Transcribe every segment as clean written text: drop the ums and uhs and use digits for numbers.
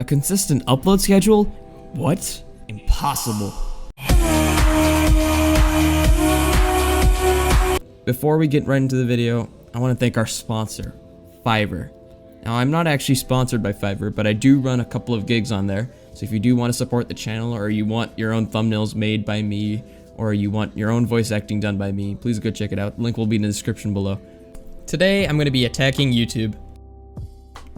A consistent upload schedule? What? Impossible. Before we get right into the video, I want to thank our sponsor, Fiverr. Now, I'm not actually sponsored by Fiverr, but I do run a couple of gigs on there. So if you do want to support the channel, or you want your own thumbnails made by me, or you want your own voice acting done by me, please go check it out. Link will be in the description below. Today, I'm going to be attacking YouTube.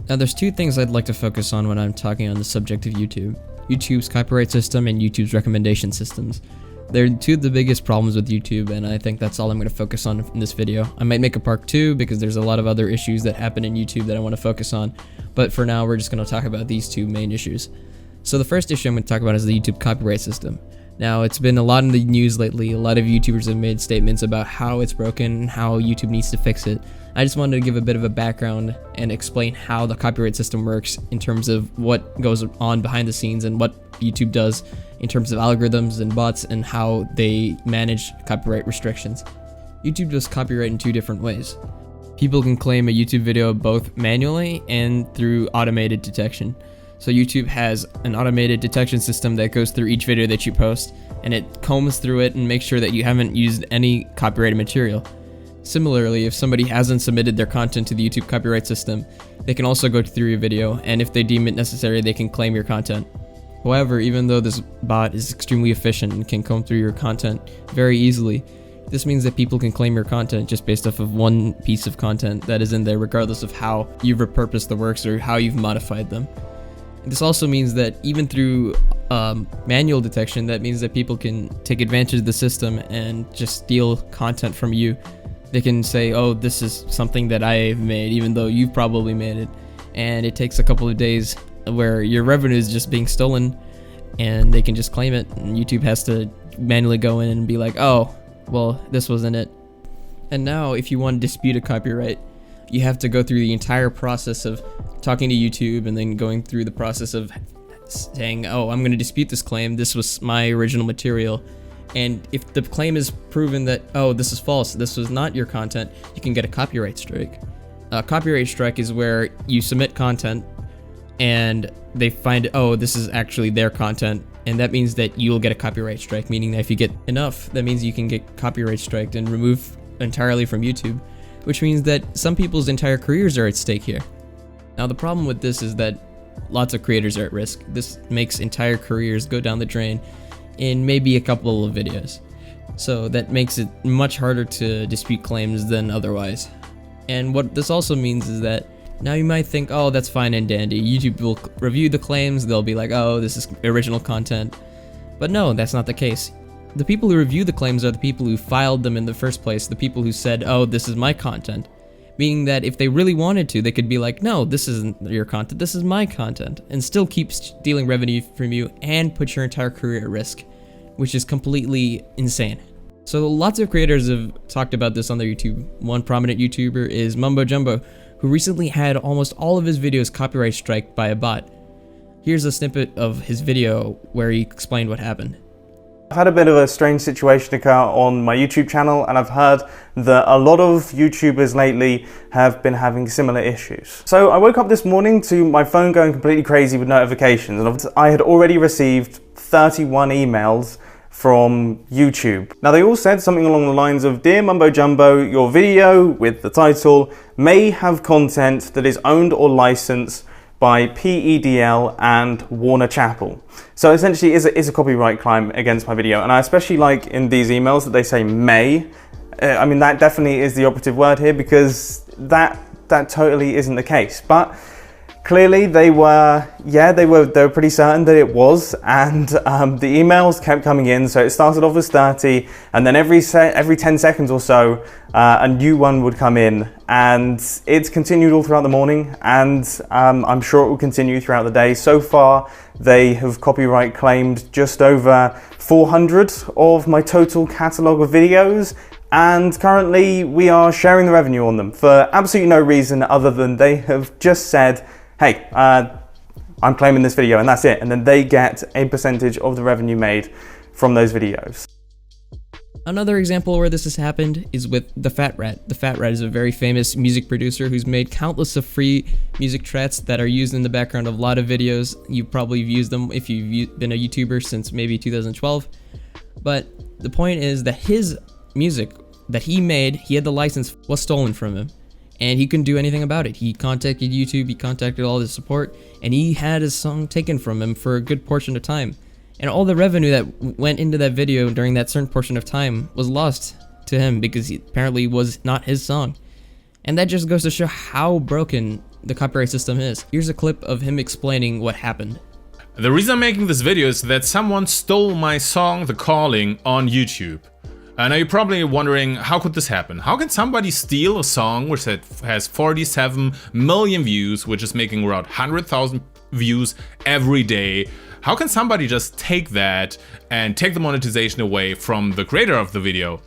Now, there's two things I'd like to focus on when I'm talking on the subject of YouTube. YouTube's copyright system and YouTube's recommendation systems. They're two of the biggest problems with YouTube, and I think that's all I'm going to focus on in this video. I might make a part 2 because there's a lot of other issues that happen in YouTube that I want to focus on, but for now we're just going to talk about these two main issues. So the first issue I'm going to talk about is the YouTube copyright system. Now, it's been a lot in the news lately. A lot of YouTubers have made statements about how it's broken and how YouTube needs to fix it. I just wanted to give a bit of a background and explain how the copyright system works in terms of what goes on behind the scenes and what YouTube does in terms of algorithms and bots and how they manage copyright restrictions. YouTube does copyright in two different ways. People can claim a YouTube video both manually and through automated detection. So YouTube has an automated detection system that goes through each video that you post, and it combs through it and makes sure that you haven't used any copyrighted material. Similarly, if somebody hasn't submitted their content to the YouTube copyright system, they can also go through your video, and if they deem it necessary, they can claim your content. However, even though this bot is extremely efficient and can comb through your content very easily, this means that people can claim your content just based off of one piece of content that is in there, regardless of how you've repurposed the works or how you've modified them. This also means that even through manual detection, that means that people can take advantage of the system and just steal content from you. They can say, oh, this is something that I've made, even though you've probably made it. And it takes a couple of days where your revenue is just being stolen, and they can just claim it. And YouTube has to manually go in and be like, oh, well, this wasn't it. And now, if you want to dispute a copyright, you have to go through the entire process of talking to YouTube and then going through the process of saying, oh, I'm going to dispute this claim. This was my original material. And if the claim is proven that, oh, this is false, this was not your content, you can get a copyright strike. A copyright strike is where you submit content and they find, oh, this is actually their content. And that means that you'll get a copyright strike, meaning that if you get enough, that means you can get copyright striked and removed entirely from YouTube, which means that some people's entire careers are at stake here. Now, the problem with this is that lots of creators are at risk. This makes entire careers go down the drain in maybe a couple of videos. So that makes it much harder to dispute claims than otherwise. And what this also means is that now you might think, oh, that's fine and dandy. YouTube will review the claims, they'll be like, oh, this is original content. But no, that's not the case. The people who review the claims are the people who filed them in the first place, the people who said, oh, this is my content. Meaning that if they really wanted to, they could be like, no, this isn't your content, this is my content, and still keep stealing revenue from you and put your entire career at risk, which is completely insane. So lots of creators have talked about this on their YouTube. One prominent YouTuber is Mumbo Jumbo, who recently had almost all of his videos copyright striked by a bot. Here's a snippet of his video where he explained what happened. I've had a bit of a strange situation occur on my YouTube channel, and I've heard that a lot of YouTubers lately have been having similar issues. So I woke up this morning to my phone going completely crazy with notifications, and I had already received 31 emails from YouTube. Now, they all said something along the lines of, Dear Mumbo Jumbo, your video with the title may have content that is owned or licensed by PEDL and Warner Chappell. So essentially is a copyright claim against my video. And I especially like in these emails that they say may. I mean, that definitely is the operative word here, because that totally isn't the case. But clearly they were pretty certain that it was, and the emails kept coming in. So it started off as 30, and then every 10 seconds or so, a new one would come in, and it's continued all throughout the morning, and I'm sure it will continue throughout the day. So far, they have copyright claimed just over 400 of my total catalogue of videos, and currently we are sharing the revenue on them for absolutely no reason other than they have just said, hey, I'm claiming this video, and that's it. And then they get a percentage of the revenue made from those videos. Another example where this has happened is with The Fat Rat. The Fat Rat is a very famous music producer who's made countless of free music tracks that are used in the background of a lot of videos. You've probably used them if you've been a YouTuber since maybe 2012. But the point is that his music that he made, he had the license, was stolen from him. And he couldn't do anything about it. He contacted YouTube, he contacted all his support, and he had his song taken from him for a good portion of time. And all the revenue that went into that video during that certain portion of time was lost to him because he apparently was not his song. And that just goes to show how broken the copyright system is. Here's a clip of him explaining what happened. The reason I'm making this video is that someone stole my song The Calling on YouTube. Now you're probably wondering, how could this happen? How can somebody steal a song which has 47 million views, which is making around 100,000 views every day? How can somebody just take that and take the monetization away from the creator of the video?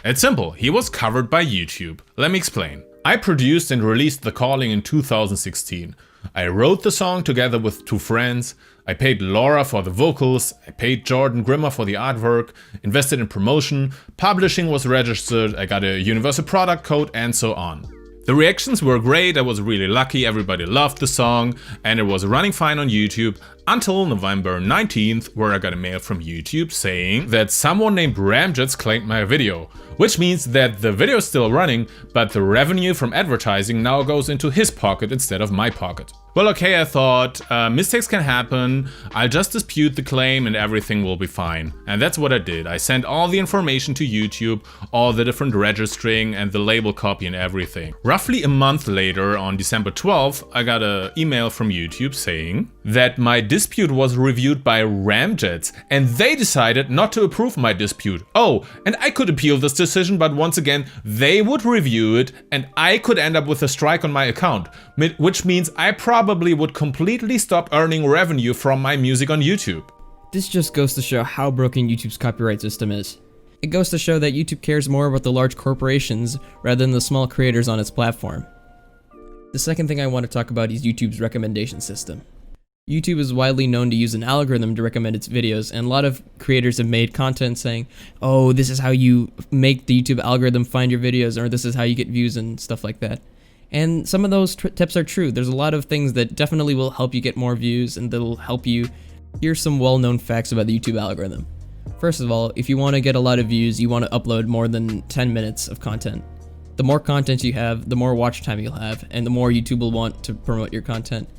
It's simple, he was covered by YouTube. Let me explain. I produced and released The Calling in 2016. I wrote the song together with 2 friends. I paid Laura for the vocals, I paid Jordan Grimmer for the artwork, invested in promotion, publishing was registered, I got a universal product code, and so on. The reactions were great, I was really lucky, everybody loved the song, and it was running fine on YouTube until November 19th, where I got a mail from YouTube saying that someone named Ramjets claimed my video, which means that the video is still running, but the revenue from advertising now goes into his pocket instead of my pocket. Well, okay, I thought, mistakes can happen, I'll just dispute the claim and everything will be fine. And that's what I did. I sent all the information to YouTube, all the different registering and the label copy and everything. Roughly a month later, on December 12th, I got an email from YouTube saying that my dispute was reviewed by Ramjets and they decided not to approve my dispute. Oh, and I could appeal this decision, but once again, they would review it and I could end up with a strike on my account, which means I probably would completely stop earning revenue from my music on YouTube. This just goes to show how broken YouTube's copyright system is. It goes to show that YouTube cares more about the large corporations rather than the small creators on its platform. The second thing I want to talk about is YouTube's recommendation system. YouTube is widely known to use an algorithm to recommend its videos, and a lot of creators have made content saying, oh, this is how you make the YouTube algorithm find your videos, or this is how you get views and stuff like that. And some of those tips are true. There's a lot of things that definitely will help you get more views and that'll help you. Here's some well-known facts about the YouTube algorithm. First of all, if you want to get a lot of views, you want to upload more than 10 minutes of content. The more content you have, the more watch time you'll have, and the more YouTube will want to promote your content.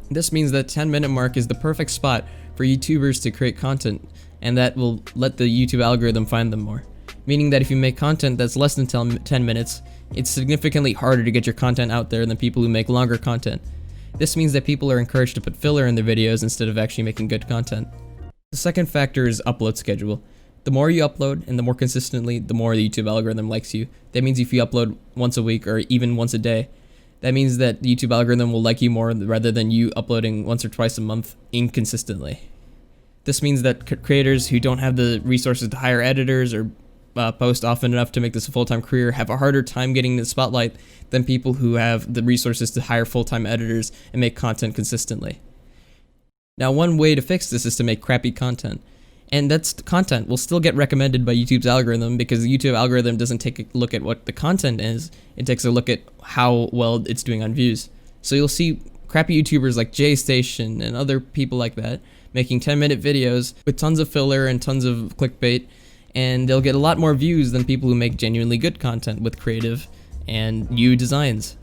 This means that 10-minute mark is the perfect spot for YouTubers to create content, and that will let the YouTube algorithm find them more. Meaning that if you make content that's less than 10 minutes, it's significantly harder to get your content out there than people who make longer content. This means that people are encouraged to put filler in their videos instead of actually making good content. The second factor is upload schedule. The more you upload and the more consistently, the more the YouTube algorithm likes you. That means if you upload once a week or even once a day, that means that the YouTube algorithm will like you more rather than you uploading once or twice a month inconsistently. This means that creators who don't have the resources to hire editors or post often enough to make this a full-time career have a harder time getting the spotlight than people who have the resources to hire full-time editors and make content consistently. Now, one way to fix this is to make crappy content. And that's content will still get recommended by YouTube's algorithm because the YouTube algorithm doesn't take a look at what the content is, it takes a look at how well it's doing on views. So you'll see crappy YouTubers like JStation and other people like that making 10-minute videos with tons of filler and tons of clickbait, and they'll get a lot more views than people who make genuinely good content with creative and new designs.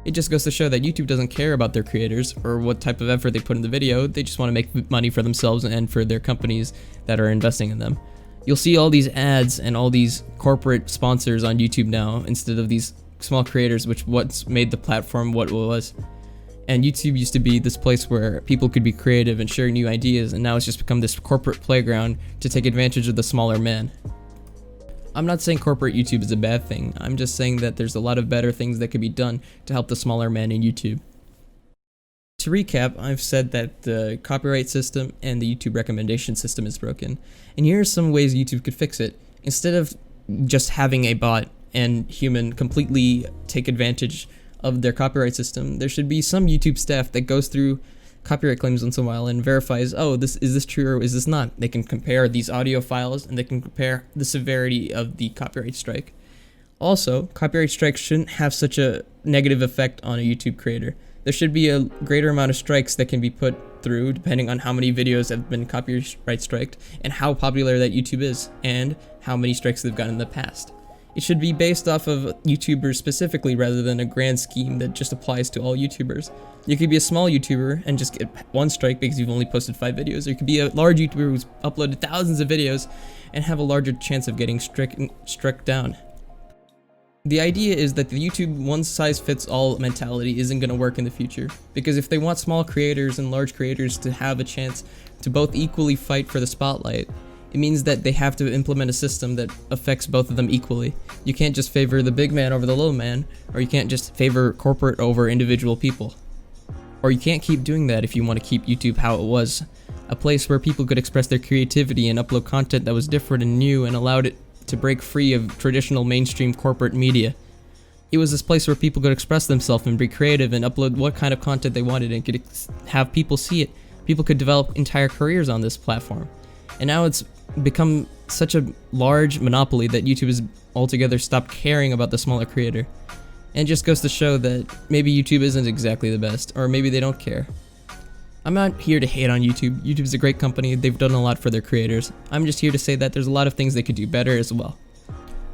It just goes to show that YouTube doesn't care about their creators or what type of effort they put in the video. They just want to make money for themselves and for their companies that are investing in them. You'll see all these ads and all these corporate sponsors on YouTube now instead of these small creators, which what's made the platform what it was. And YouTube used to be this place where people could be creative and share new ideas, and now it's just become this corporate playground to take advantage of the smaller man. I'm not saying corporate YouTube is a bad thing, I'm just saying that there's a lot of better things that could be done to help the smaller man in YouTube. To recap, I've said that the copyright system and the YouTube recommendation system is broken, and here are some ways YouTube could fix it. Instead of just having a bot and human completely take advantage of their copyright system, there should be some YouTube staff that goes through copyright claims once in a while and verifies, oh, is this true or is this not? They can compare these audio files and they can compare the severity of the copyright strike. Also, copyright strikes shouldn't have such a negative effect on a YouTube creator. There should be a greater amount of strikes that can be put through depending on how many videos have been copyright striked and how popular that YouTube is and how many strikes they've gotten in the past. It should be based off of YouTubers specifically rather than a grand scheme that just applies to all YouTubers. You could be a small YouTuber and just get one strike because you've only posted 5 videos, or you could be a large YouTuber who's uploaded thousands of videos and have a larger chance of getting struck down. The idea is that the YouTube one-size-fits-all mentality isn't going to work in the future, because if they want small creators and large creators to have a chance to both equally fight for the spotlight, it means that they have to implement a system that affects both of them equally. You can't just favor the big man over the little man, or you can't just favor corporate over individual people. Or you can't keep doing that if you want to keep YouTube how it was, a place where people could express their creativity and upload content that was different and new and allowed it to break free of traditional mainstream corporate media. It was this place where people could express themselves and be creative and upload what kind of content they wanted and could have people see it. People could develop entire careers on this platform. And now it's become such a large monopoly that YouTube has altogether stopped caring about the smaller creator. And it just goes to show that maybe YouTube isn't exactly the best, or maybe they don't care. I'm not here to hate on YouTube. YouTube's a great company, they've done a lot for their creators. I'm just here to say that there's a lot of things they could do better as well.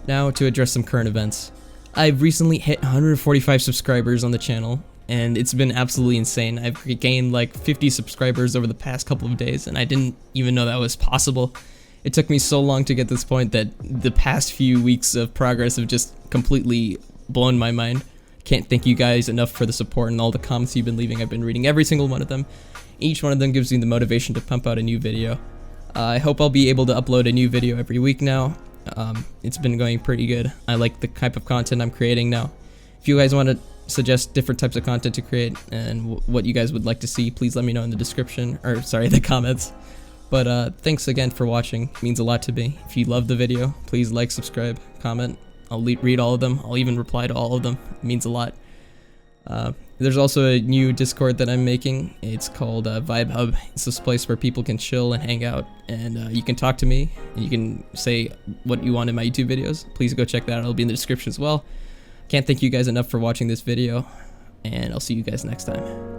Now to address some current events. I've recently hit 145 subscribers on the channel, and it's been absolutely insane. I've gained like 50 subscribers over the past couple of days, and I didn't even know that was possible. It took me so long to get to this point that the past few weeks of progress have just completely blown my mind. Can't thank you guys enough for the support and all the comments you've been leaving. I've been reading every single one of them. Each one of them gives me the motivation to pump out a new video. I hope I'll be able to upload a new video every week now. It's been going pretty good. I like the type of content I'm creating now. If you guys want to suggest different types of content to create and what you guys would like to see, please let me know in the description, or sorry, the comments. But thanks again for watching. It means a lot to me. If you love the video, please like, subscribe, comment. I'll read all of them. I'll even reply to all of them. It means a lot. There's also a new Discord that I'm making. It's called Vibe Hub. It's this place where people can chill and hang out, and you can talk to me, and you can say what you want in my YouTube videos. Please go check that out. It'll be in the description as well. Can't thank you guys enough for watching this video, and I'll see you guys next time.